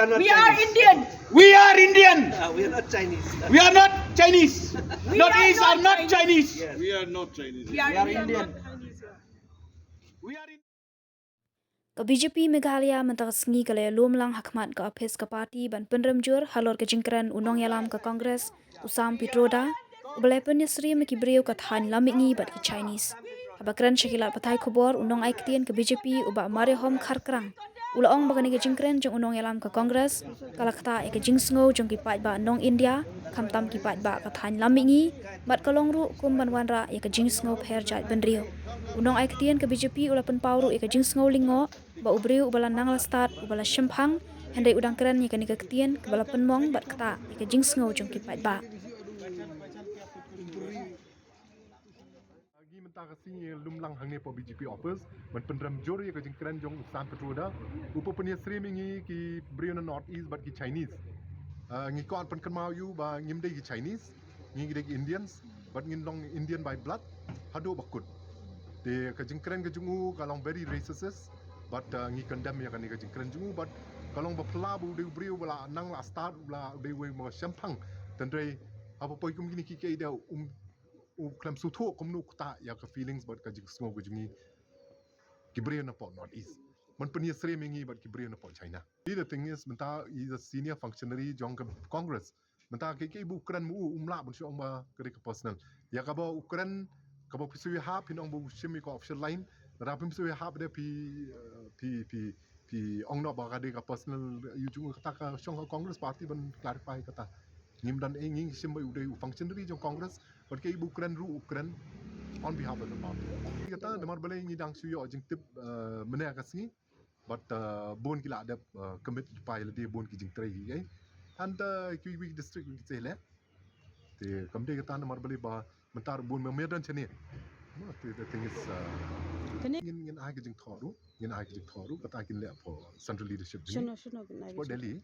are not We are Chinese. Indian. We are Indian. We are not Chinese. We are not Chinese. We North are East not are not Chinese. Yes. We are not Chinese. We are Indian. We are Indian. Ka BJP Meghalaya mentang sengi kale lomlang hakmat ka apes ka parti ban penremjur halor ke jingkran Nongialam ka Kongres usam Pyrta ubale penyesri mekibriu ka than lamingi bat ke Chinese habakran syakilat patai khobor unong aiktien ke BJP uba mare hom kharkrang ulaong bagani ke jingkran jong Nongialam ka Kongres kalakta ke jingsngo jong ki pat ba nong India khamtam ki pat ba ka than lamingi bat kalongru kum banwanra ke jingsngo pher jat benrio unong aiktien ke BJP ulapan pawru ke jingsngo lingo ba ubriu ubala nang la start ubala shemphang Hynrei udang keren ni kanika ketien kebala penmong bat kata ke jingsngo jong ki pat ba Ngim mentah kasih lumlang hangne po BJP offers man pendram jori ke jingkran jong usan petroda upo penia streamingi ki Briona North East but ki Chinese ngi kon pen kenmau yu ba ngim dei ki Chinese ngi dei ki Indians but ngin long Indian by blood hado bakut de ke jingkran ke jungu kalong very racist but ngi condemn ya kan ke jingkran jungu but kalong ba pla bu de briu bala nang la start bla de we mo champang tendre apa poi kum gini ki ke ida klam su tho komnu ta ya ka feelings but ka jing smo gujmi kibriya na po North East man penia sre mengi but kibriya na po China the thing is menta is a senior functionary jong Congress menta ke bu Ukraine mu umla bun shong ba kare ka personal ya ka ba Ukraine ka ba pisu ha pinong bu shimi ko official line ra pim su ha de pi ong no ba ka de ka personal yu jung ka ta ka shong Congress party ban clarify ka ta ngim dan nging shimba u de functionary jong Congress but ke ibu Ukraine ru Ukraine on behalf of the party kata demar balai ngi dang suyo jing tip mena kasni but bon kila ada commit file de bon ki jing trai gi and ki district ki sele te kamde kata demar balai ba mentar bon medan chene the thing is ngin ai ki jing thoru kata kin le for central leadership for Delhi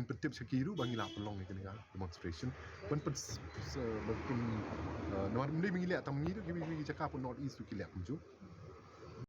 in pentip sekiru bangi la pelong ni kena demonstration pun mungkin nomor ni mingi le tam ni tu gibi cakap pun North East tu kilap muncul